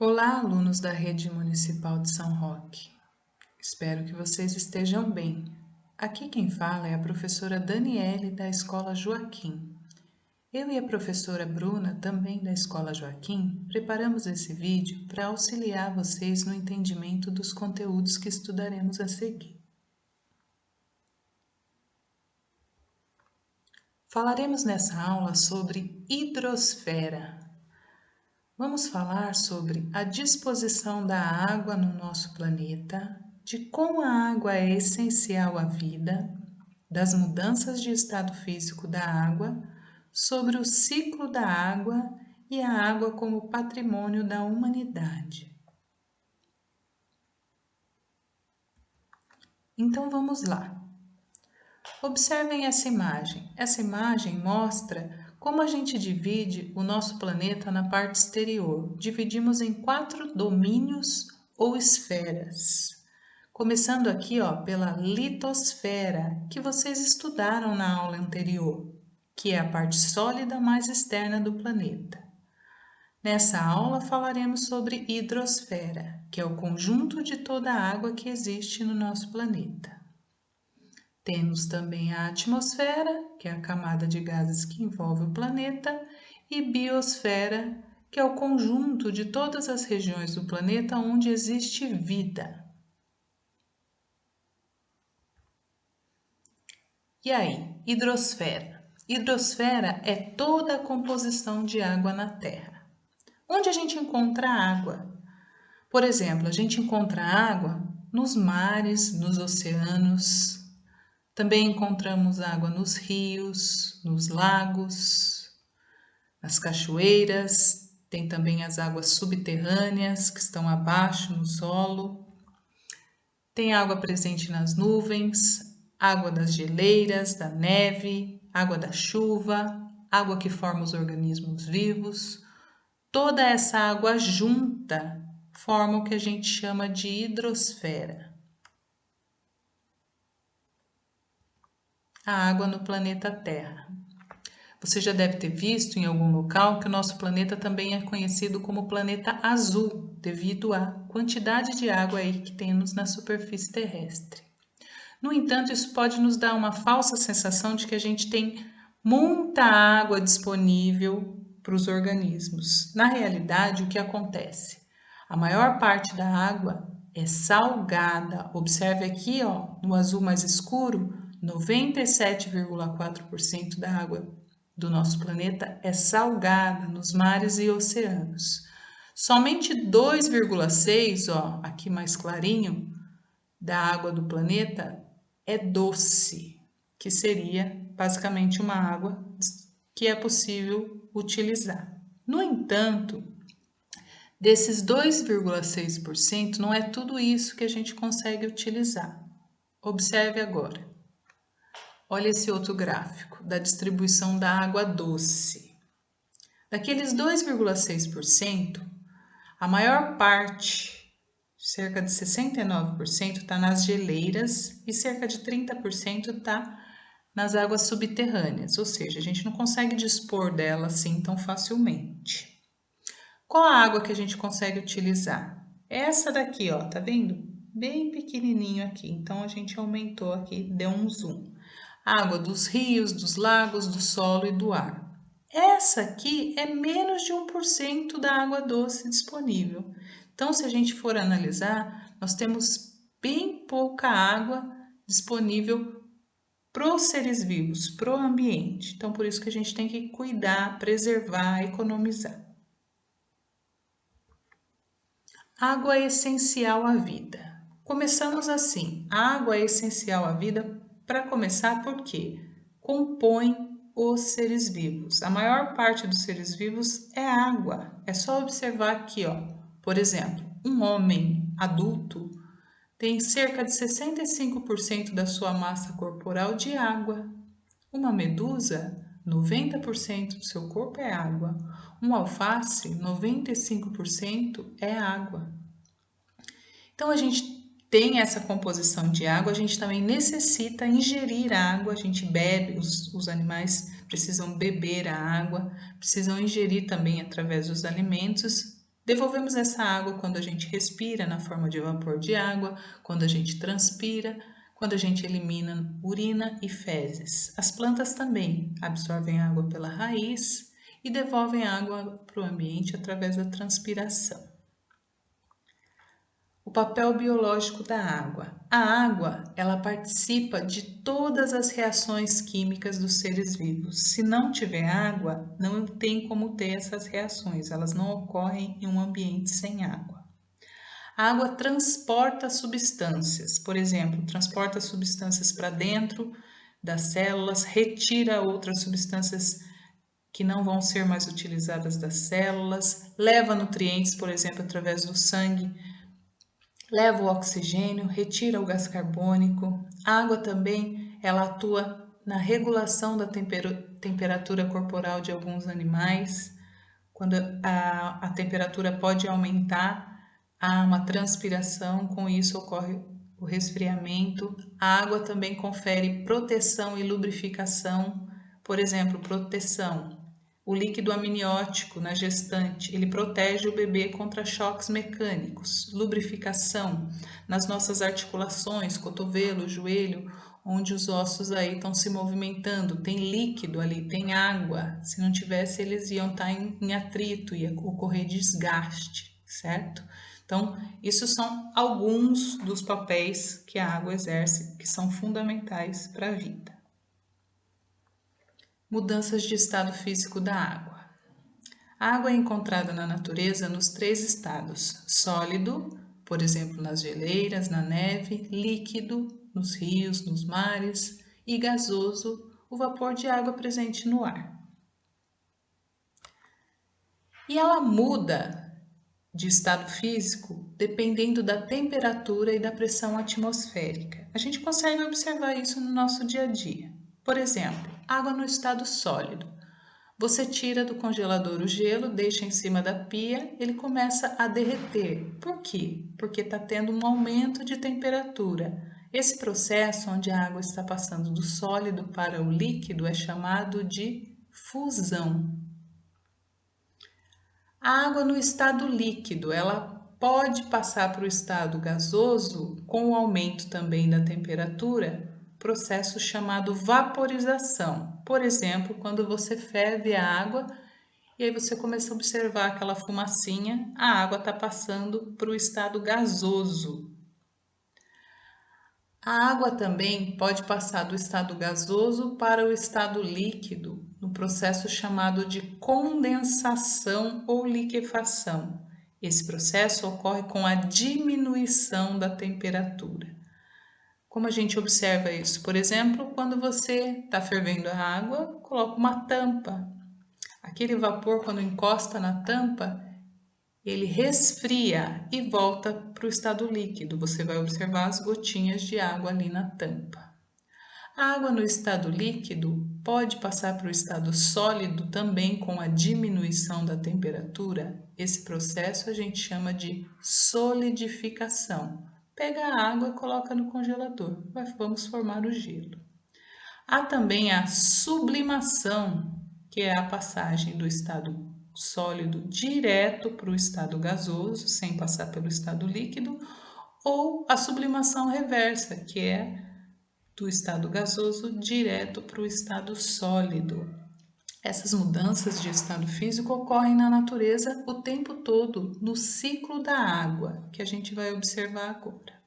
Olá, alunos da Rede Municipal de São Roque. Espero que vocês estejam bem. Aqui quem fala é a professora Daniele da Escola Joaquim. Eu e a professora Bruna, também da Escola Joaquim, preparamos esse vídeo para auxiliar vocês no entendimento dos conteúdos que estudaremos a seguir. Falaremos nessa aula sobre hidrosfera. Vamos falar sobre a disposição da água no nosso planeta, de como a água é essencial à vida, das mudanças de estado físico da água, sobre o ciclo da água e a água como patrimônio da humanidade. Então vamos lá. Observem essa imagem. Essa imagem mostra como a gente divide o nosso planeta na parte exterior. Dividimos em 4 domínios ou esferas. Começando aqui, pela litosfera, que vocês estudaram na aula anterior, que é a parte sólida mais externa do planeta. Nessa aula falaremos sobre hidrosfera, que é o conjunto de toda a água que existe no nosso planeta. Temos também a atmosfera, que é a camada de gases que envolve o planeta, e biosfera, que é o conjunto de todas as regiões do planeta onde existe vida. E aí, hidrosfera? Hidrosfera é toda a composição de água na Terra. Onde a gente encontra água? Por exemplo, a gente encontra água nos mares, nos oceanos. Também encontramos água nos rios, nos lagos, nas cachoeiras. Tem também as águas subterrâneas que estão abaixo no solo. Tem água presente nas nuvens, água das geleiras, da neve, água da chuva, água que forma os organismos vivos. Toda essa água junta forma o que a gente chama de hidrosfera. A água no planeta Terra. Você já deve ter visto em algum local que o nosso planeta também é conhecido como planeta azul, devido à quantidade de água aí que temos na superfície terrestre. No entanto, isso pode nos dar uma falsa sensação de que a gente tem muita água disponível para os organismos. Na realidade, o que acontece? A maior parte da água é salgada. Observe aqui, no azul mais escuro, 97,4% da água do nosso planeta é salgada nos mares e oceanos. Somente 2,6%, aqui mais clarinho, da água do planeta é doce, que seria basicamente uma água que é possível utilizar. No entanto, desses 2,6%, não é tudo isso que a gente consegue utilizar. Observe agora. Olha esse outro gráfico da distribuição da água doce. Daqueles 2,6%, a maior parte, cerca de 69%, está nas geleiras e cerca de 30% está nas águas subterrâneas, ou seja, a gente não consegue dispor dela assim tão facilmente. Qual a água que a gente consegue utilizar? Essa daqui, tá vendo? Bem pequenininho aqui, então a gente aumentou aqui, deu um zoom. Água dos rios, dos lagos, do solo e do ar. Essa aqui é menos de 1% da água doce disponível. Então, se a gente for analisar, nós temos bem pouca água disponível para os seres vivos, para o ambiente. Então, por isso que a gente tem que cuidar, preservar, economizar. Água é essencial à vida. Começamos assim, a água é essencial à vida para começar porque compõe os seres vivos. A maior parte dos seres vivos é água. É só observar aqui, por exemplo, um homem adulto tem cerca de 65% da sua massa corporal de água. Uma medusa, 90% do seu corpo é água. Um alface, 95% é água. Então, a gente tem essa composição de água, a gente também necessita ingerir água, a gente bebe, os animais precisam beber a água, precisam ingerir também através dos alimentos. Devolvemos essa água quando a gente respira na forma de vapor de água, quando a gente transpira, quando a gente elimina urina e fezes. As plantas também absorvem água pela raiz e devolvem água para o ambiente através da transpiração. O papel biológico da água. A água, ela participa de todas as reações químicas dos seres vivos. Se não tiver água, não tem como ter essas reações, elas não ocorrem em um ambiente sem água. A água transporta substâncias, por exemplo, transporta substâncias para dentro das células, retira outras substâncias que não vão ser mais utilizadas das células, leva nutrientes, por exemplo, através do sangue, leva o oxigênio, retira o gás carbônico. A água também, ela atua na regulação da temperatura corporal de alguns animais. Quando a temperatura pode aumentar, há uma transpiração, com isso ocorre o resfriamento. A água também confere proteção e lubrificação, por exemplo, proteção. O líquido amniótico na gestante, ele protege o bebê contra choques mecânicos. Lubrificação nas nossas articulações, cotovelo, joelho, onde os ossos aí estão se movimentando, tem líquido ali, tem água. Se não tivesse, eles iam estar em atrito, ia ocorrer desgaste, certo? Então, isso são alguns dos papéis que a água exerce, que são fundamentais para a vida. Mudanças de estado físico da água. A água é encontrada na natureza nos 3 estados: sólido, por exemplo, nas geleiras, na neve; líquido, nos rios, nos mares; e gasoso, o vapor de água presente no ar. E ela muda de estado físico dependendo da temperatura e da pressão atmosférica. A gente consegue observar isso no nosso dia a dia. Por exemplo, água no estado sólido. Você tira do congelador o gelo, deixa em cima da pia, ele começa a derreter. Por quê? Porque está tendo um aumento de temperatura. Esse processo, onde a água está passando do sólido para o líquido, é chamado de fusão. A água no estado líquido, ela pode passar para o estado gasoso com o aumento também da temperatura, processo chamado vaporização. Por exemplo, quando você ferve a água e aí você começa a observar aquela fumacinha, a água está passando para o estado gasoso. A água também pode passar do estado gasoso para o estado líquido, no processo chamado de condensação ou liquefação. Esse processo ocorre com a diminuição da temperatura. Como a gente observa isso? Por exemplo, quando você está fervendo a água, coloca uma tampa. Aquele vapor, quando encosta na tampa, ele resfria e volta para o estado líquido. Você vai observar as gotinhas de água ali na tampa. A água no estado líquido pode passar para o estado sólido também com a diminuição da temperatura. Esse processo a gente chama de solidificação. Pega a água e coloca no congelador. Vamos formar o gelo. Há também a sublimação, que é a passagem do estado sólido direto para o estado gasoso, sem passar pelo estado líquido, ou a sublimação reversa, que é do estado gasoso direto para o estado sólido. Essas mudanças de estado físico ocorrem na natureza o tempo todo, no ciclo da água, que a gente vai observar agora.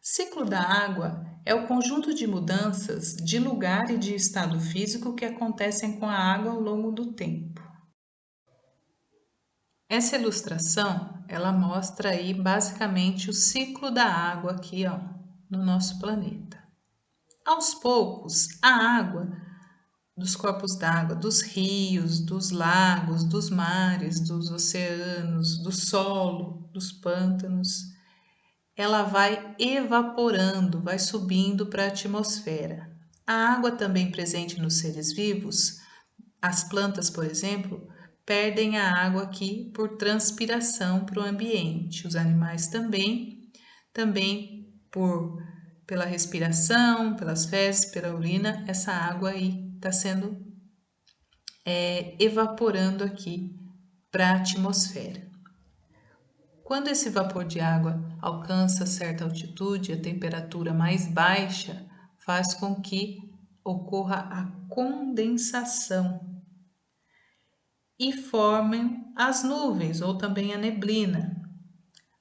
Ciclo da água é o conjunto de mudanças de lugar e de estado físico que acontecem com a água ao longo do tempo. Essa ilustração, ela mostra aí basicamente o ciclo da água aqui, ó, no nosso planeta. Aos poucos, a água dos corpos d'água, dos rios, dos lagos, dos mares, dos oceanos, do solo, dos pântanos, ela vai evaporando, vai subindo para a atmosfera. A água também presente nos seres vivos, as plantas, por exemplo, perdem a água aqui por transpiração para o ambiente. Os animais também pela respiração, pelas fezes, pela urina, essa água aí está sendo evaporando aqui para a atmosfera. Quando esse vapor de água alcança certa altitude, a temperatura mais baixa faz com que ocorra a condensação e formem as nuvens ou também a neblina.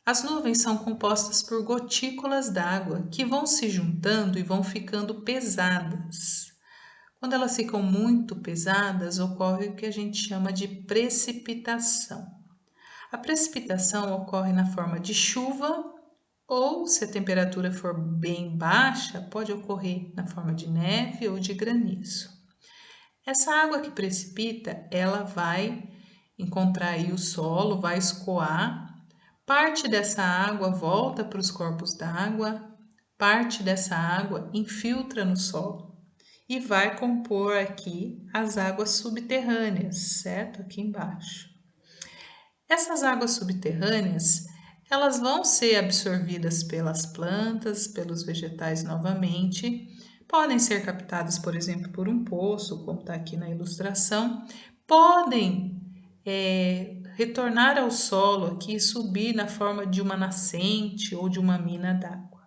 As nuvens são compostas por gotículas d'água que vão se juntando e vão ficando pesadas. Quando elas ficam muito pesadas, ocorre o que a gente chama de precipitação. A precipitação ocorre na forma de chuva ou, se a temperatura for bem baixa, pode ocorrer na forma de neve ou de granizo. Essa água que precipita, ela vai encontrar aí o solo, vai escoar. Parte dessa água volta para os corpos d'água, parte dessa água infiltra no solo e vai compor aqui as águas subterrâneas, certo? Aqui embaixo. Essas águas subterrâneas, elas vão ser absorvidas pelas plantas, pelos vegetais novamente, podem ser captadas, por exemplo, por um poço, como está aqui na ilustração, podem retornar ao solo aqui e subir na forma de uma nascente ou de uma mina d'água.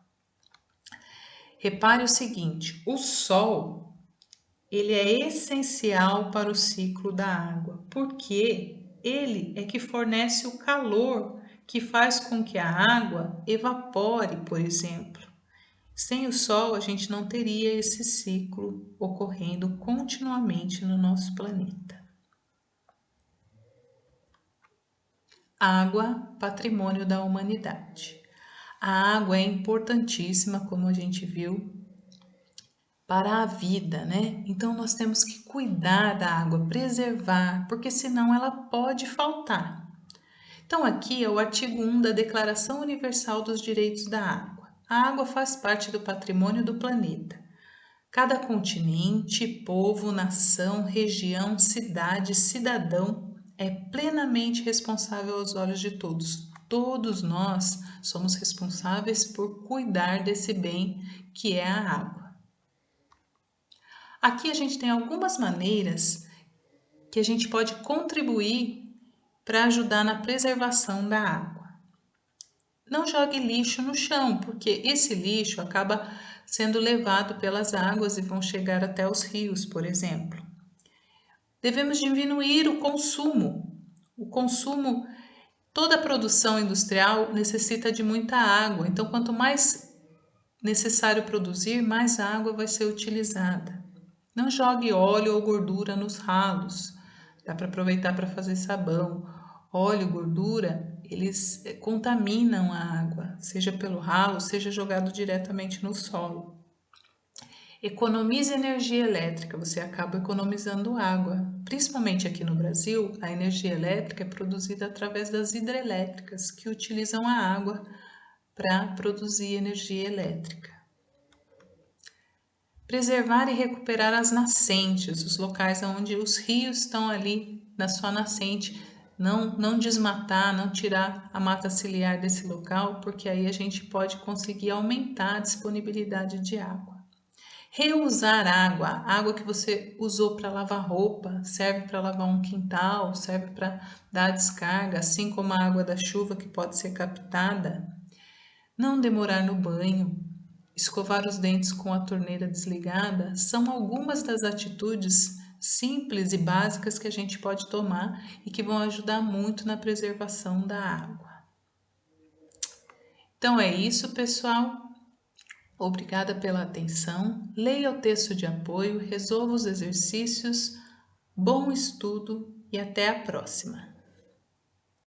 Repare o seguinte, o sol, ele é essencial para o ciclo da água, porque ele é que fornece o calor que faz com que a água evapore, por exemplo. Sem o sol, a gente não teria esse ciclo ocorrendo continuamente no nosso planeta. Água, patrimônio da humanidade. A água é importantíssima, como a gente viu, para a vida, né? Então nós temos que cuidar da água, preservar, porque senão ela pode faltar. Então aqui é o artigo 1 da Declaração Universal dos Direitos da Água. A água faz parte do patrimônio do planeta. Cada continente, povo, nação, região, cidade, cidadão é plenamente responsável aos olhos de todos. Todos nós somos responsáveis por cuidar desse bem que é a água. Aqui a gente tem algumas maneiras que a gente pode contribuir para ajudar na preservação da água. Não jogue lixo no chão, porque esse lixo acaba sendo levado pelas águas e vão chegar até os rios, por exemplo. Devemos diminuir o consumo. Toda a produção industrial necessita de muita água, então quanto mais necessário produzir, mais água vai ser utilizada. Não jogue óleo ou gordura nos ralos. Dá para aproveitar para fazer sabão. Óleo, gordura, eles contaminam a água, seja pelo ralo, seja jogado diretamente no solo. Economize energia elétrica, você acaba economizando água. Principalmente aqui no Brasil, a energia elétrica é produzida através das hidrelétricas, que utilizam a água para produzir energia elétrica. Preservar e recuperar as nascentes, os locais onde os rios estão ali na sua nascente. Não desmatar, não tirar a mata ciliar desse local, porque aí a gente pode conseguir aumentar a disponibilidade de água. Reusar água, a água que você usou para lavar roupa, serve para lavar um quintal, serve para dar descarga, assim como a água da chuva que pode ser captada. Não demorar no banho. Escovar os dentes com a torneira desligada são algumas das atitudes simples e básicas que a gente pode tomar e que vão ajudar muito na preservação da água. Então é isso, pessoal. Obrigada pela atenção. Leia o texto de apoio, resolva os exercícios. Bom estudo e até a próxima!